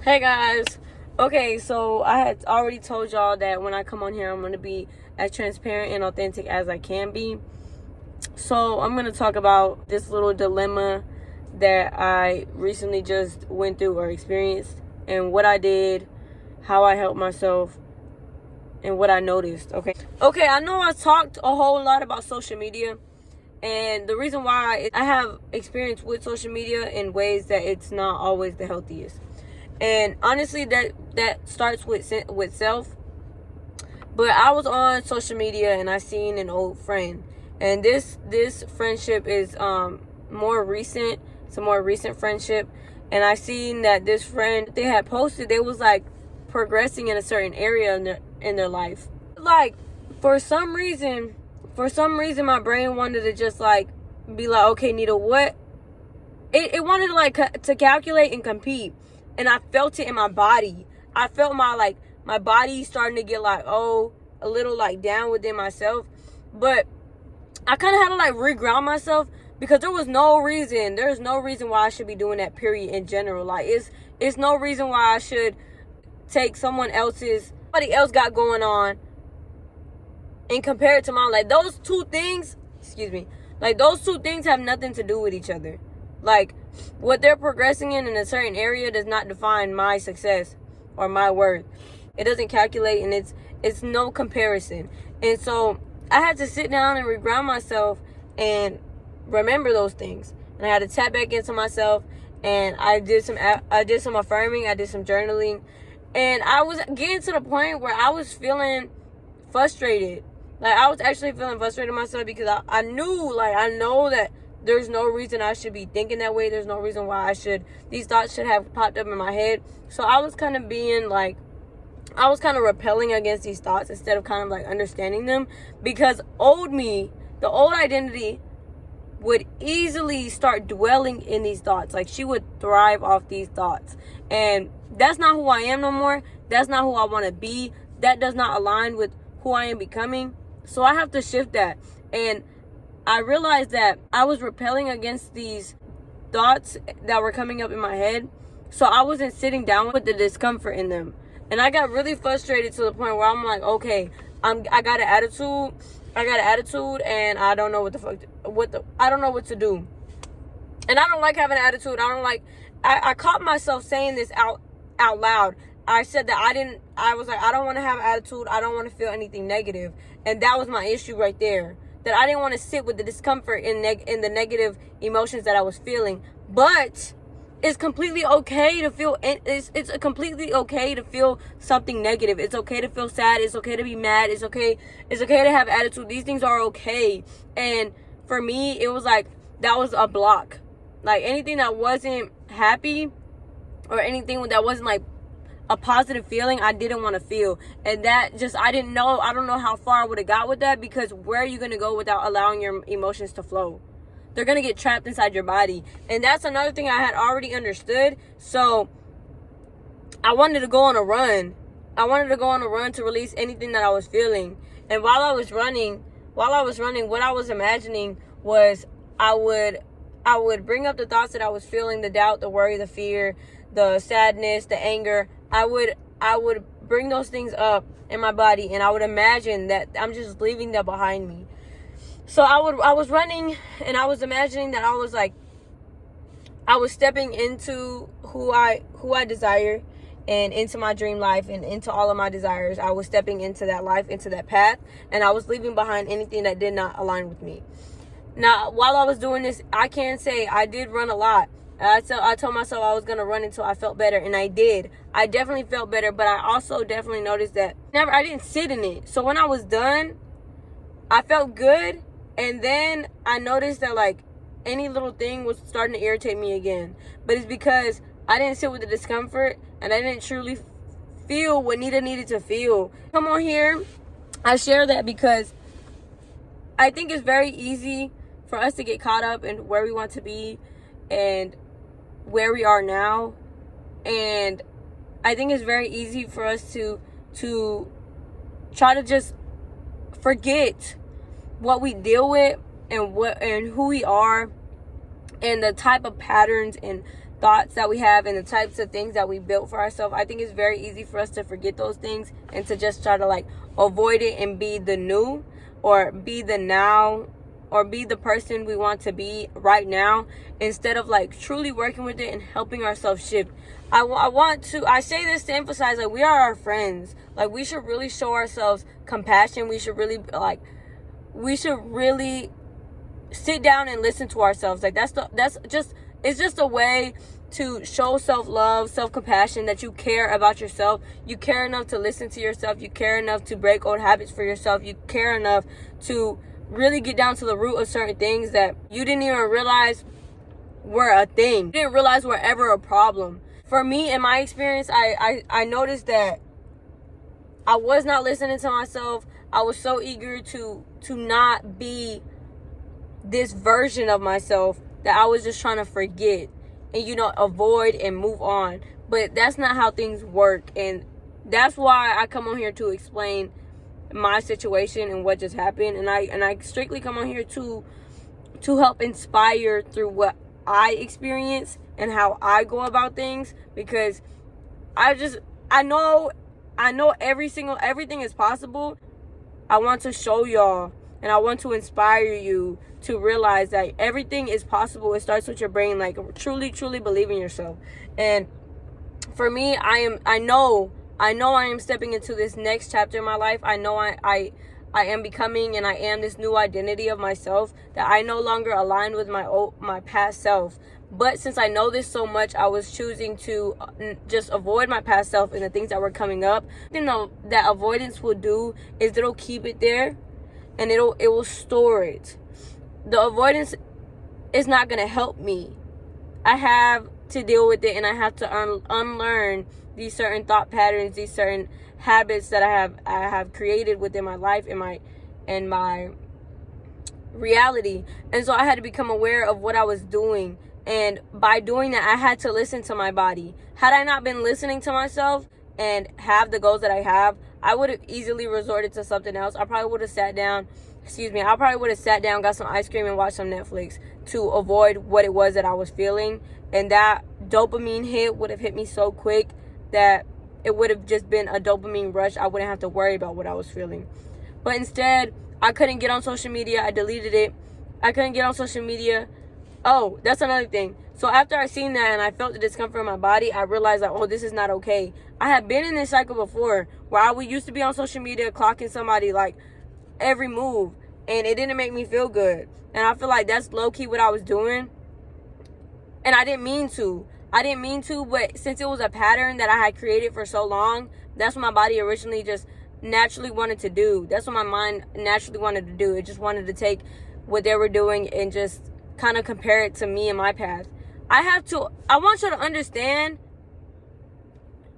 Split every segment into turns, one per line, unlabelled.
Hey guys. Okay, so I had already told y'all that when I come on here, I'm going to be as transparent and authentic as I can be. So I'm going to talk about this little dilemma that I recently just went through or experienced, and what I did, how I helped myself, and what I noticed. Okay, I know I talked a whole lot about social media, and the reason why I have experience with social media in ways that it's not always the healthiest. And honestly, that starts with self. But I was on social media and I seen an old friend, and this friendship is more recent. It's a more recent friendship, and I seen that this friend, they had posted, they was like progressing in a certain area in their life. Like for some reason, my brain wanted to just like be like, okay, Nita, what? It wanted to like to calculate and compete. And I felt it in my body. I felt my body starting to get like, a little like down within myself. But I kind of had to like reground myself, because there's no reason why I should be doing that, period, in general. Like it's no reason why I should take somebody else got going on and compare it to mine. Like those two things have nothing to do with each other. Like, what they're progressing in a certain area does not define my success or my worth. It doesn't calculate, and it's no comparison. And so I had to sit down and reground myself and remember those things. And I had to tap back into myself, and I did some affirming, I did some journaling, and I was getting to the point where I was feeling frustrated. Like, I was actually feeling frustrated myself, because I know that there's no reason I should be thinking that way. There's no reason why these thoughts should have popped up in my head. So I was kind of repelling against these thoughts instead of kind of like understanding them, because the old identity would easily start dwelling in these thoughts. Like, she would thrive off these thoughts. And that's not who I am no more. That's not who I want to be. That does not align with who I am becoming. So I have to shift that. And I realized that I was repelling against these thoughts that were coming up in my head. So I wasn't sitting down with the discomfort in them. And I got really frustrated to the point where I'm like, okay, I got an attitude, and I don't know I don't know what to do. And I don't like having an attitude. I caught myself saying this out loud. I said that I was like, I don't want to have an attitude. I don't want to feel anything negative. And that was my issue right there. That I didn't want to sit with the discomfort in the negative emotions that I was feeling. But it's completely okay to feel, it's completely okay to feel something negative. It's okay to feel sad. It's okay to be mad. It's okay to have attitude. These things are okay. And for me, it was like, that was a block. Like, anything that wasn't happy, or anything that wasn't like a positive feeling, I didn't want to feel. And that just, I don't know how far I would have got with that, because where are you going to go without allowing your emotions to flow? They're going to get trapped inside your body. And that's another thing I had already understood. So I wanted to go on a run. To release anything that I was feeling. And while I was running, what I was imagining was I would bring up the thoughts that I was feeling, the doubt, the worry, the fear, the sadness, the anger. I would bring those things up in my body, and I would imagine that I'm just leaving that behind me. So I was running, and I was imagining that I was stepping into who I desire, and into my dream life, and into all of my desires. I was stepping into that life, into that path, and I was leaving behind anything that did not align with me. Now, while I was doing this, I can say I did run a lot. I told myself I was going to run until I felt better, and I did. I definitely felt better, but I also definitely noticed that I didn't sit in it. So when I was done, I felt good, and then I noticed that like any little thing was starting to irritate me again. But it's because I didn't sit with the discomfort, and I didn't truly feel what Nita needed to feel. Come on here, I share that because I think it's very easy for us to get caught up in where we want to be and where we are now. And I think it's very easy for us to try to just forget what we deal with, and who we are, and the type of patterns and thoughts that we have and the types of things that we built for ourselves, I think it's very easy for us to forget those things and to just try to like avoid it and be the new, or be the now, or be the person we want to be right now, instead of like truly working with it and helping ourselves shift. I say this to emphasize, like, we are our friends. Like, we should really show ourselves compassion. We should really sit down and listen to ourselves. Like, it's just a way to show self-love, self-compassion, that you care about yourself. You care enough to listen to yourself. You care enough to break old habits for yourself. You care enough to really get down to the root of certain things that you didn't even realize were a thing. You didn't realize were ever a problem. For me, in my experience, I noticed that I was not listening to myself. I was so eager to not be this version of myself that I was just trying to forget and, avoid and move on. But that's not how things work. And that's why I come on here to explain my situation and what just happened. And I strictly come on here to help inspire through what I experience and how I go about things, because I know everything is possible. I want to show y'all, and I want to inspire you to realize that everything is possible. It starts with your brain. Like, truly believe in yourself. And for me, I know I am stepping into this next chapter in my life. I know I am becoming, and I am this new identity of myself, that I no longer align with my past self. But since I know this so much, I was choosing to just avoid my past self and the things that were coming up. That avoidance will do is it'll keep it there, and it will store it. The avoidance is not going to help me. I have to deal with it, and I have to unlearn these certain thought patterns, these certain habits that I have created within my life and my reality. And so I had to become aware of what I was doing. And by doing that, I had to listen to my body. Had I not been listening to myself and have the goals that I have, I would have easily resorted to something else. I probably would have sat down, got some ice cream and watched some Netflix to avoid what it was that I was feeling. And that dopamine hit would have hit me so quick that it would have just been a dopamine rush. I wouldn't have to worry about what I was feeling. But instead, I couldn't get on social media. I deleted it. I couldn't get on social media. Oh, that's another thing. So after I seen that and I felt the discomfort in my body, I realized that, this is not okay. I had been in this cycle before where I used to be on social media clocking somebody like every move, and it didn't make me feel good. And I feel like that's low-key what I was doing. And I didn't mean to, but since it was a pattern that I had created for so long, that's what my body originally just naturally wanted to do. That's what my mind naturally wanted to do. It just wanted to take what they were doing and just kind of compare it to me and my path. I want you to understand,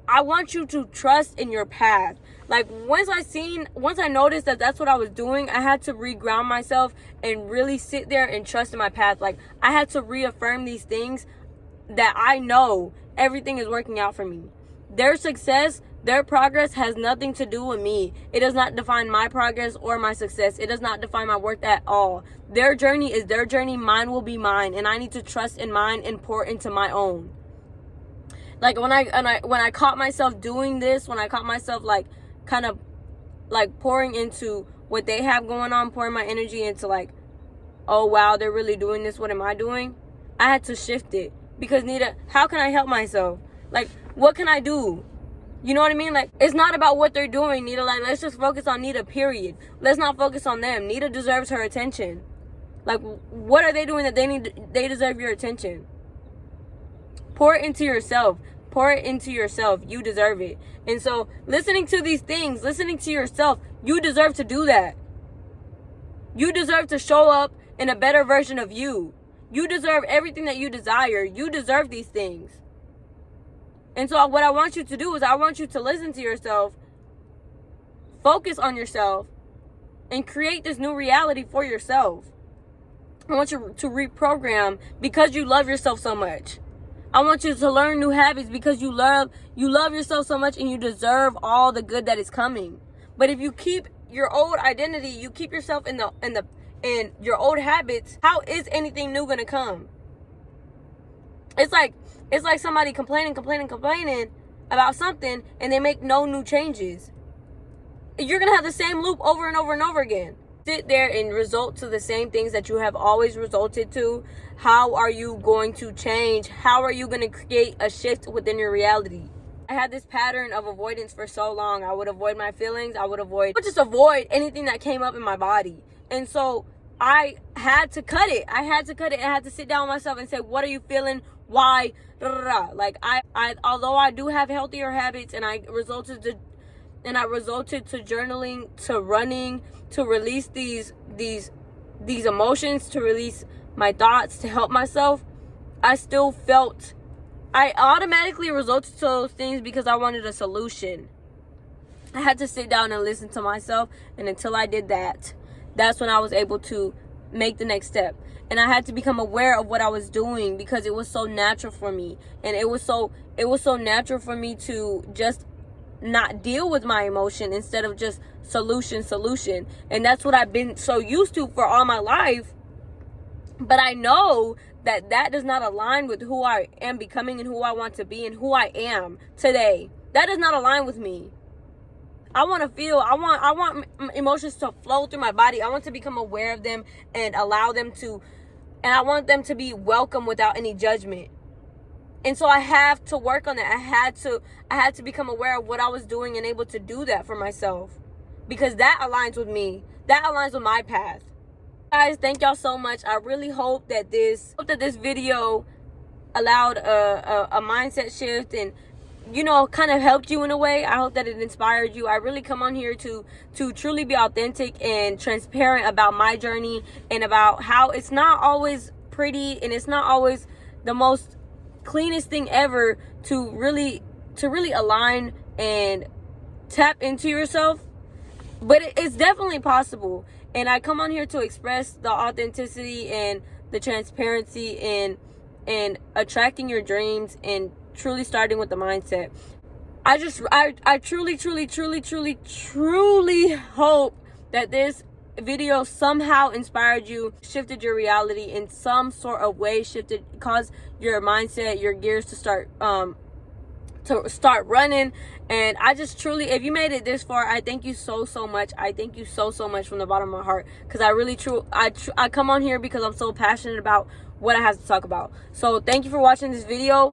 I want you to trust in your path. Like, once I noticed that that's what I was doing, I had to reground myself and really sit there and trust in my path. Like, I had to reaffirm these things that I know everything is working out for me. Their success, their progress has nothing to do with me. It does not define my progress or my success. It does not define my worth at all. Their journey is their journey. Mine will be mine. And I need to trust in mine and pour into my own. Like, when I caught myself doing this, when I caught myself like kind of like pouring into what they have going on, pouring my energy into like, oh wow, they're really doing this, what am I doing? I had to shift it. Because Nita, how can I help myself? Like, what can I do? You know what I mean? Like, it's not about what they're doing, Nita. Like, let's just focus on Nita, period. Let's not focus on them. Nita deserves her attention. Like, what are they doing that they deserve your attention? Pour it into yourself. Pour it into yourself. You deserve it. And so, listening to these things, listening to yourself, you deserve to do that. You deserve to show up in a better version of you. You deserve everything that you desire. You deserve these things. And so what I want you to do is I want you to listen to yourself, focus on yourself, and create this new reality for yourself. I want you to reprogram because you love yourself so much. I want you to learn new habits because you love yourself so much and you deserve all the good that is coming. But if you keep your old identity, you keep yourself in your old habits, how is anything new gonna come? It's like It's like somebody complaining about something and they make no new changes. You're going to have the same loop over and over and over again. Sit there and result to the same things that you have always resulted to. How are you going to change? How are you going to create a shift within your reality? I had this pattern of avoidance for so long. I would avoid my feelings. I would just avoid anything that came up in my body. And so I had to cut it. I had to sit down with myself and say, what are you feeling? Why? Like I although I do have healthier habits, and I resulted to journaling, to running, to release these emotions, to release my thoughts, to help myself, I automatically resorted to those things because I wanted a solution. I had to sit down and listen to myself, and until I did that, that's when I was able to make the next step. And I had to become aware of what I was doing because it was so natural for me. And it was so natural for me to just not deal with my emotion instead of just solution. And that's what I've been so used to for all my life. But I know that does not align with who I am becoming and who I want to be and who I am today. That does not align with me. I want to feel, I want emotions to flow through my body. I want to become aware of them and allow them to, and I want them to be welcome without any judgment. And so I have to work on that. I had to become aware of what I was doing and able to do that for myself, because that aligns with me. That aligns with my path. Guys, thank y'all so much. I really hope that this video allowed a mindset shift and, you know, kind of helped you in a way. I hope that it inspired you. I really come on here to truly be authentic and transparent about my journey, and about how it's not always pretty and it's not always the most cleanest thing ever to really align and tap into yourself. But it's definitely possible. And I come on here to express the authenticity and the transparency and attracting your dreams and truly starting with the mindset. I truly hope that this video somehow inspired you, shifted your reality in some sort of way, caused your mindset, your gears to start running. And I just truly, if you made it this far, I thank you so much. I thank you so much from the bottom of my heart, because I come on here because I'm so passionate about what I have to talk about. So thank you for watching this video.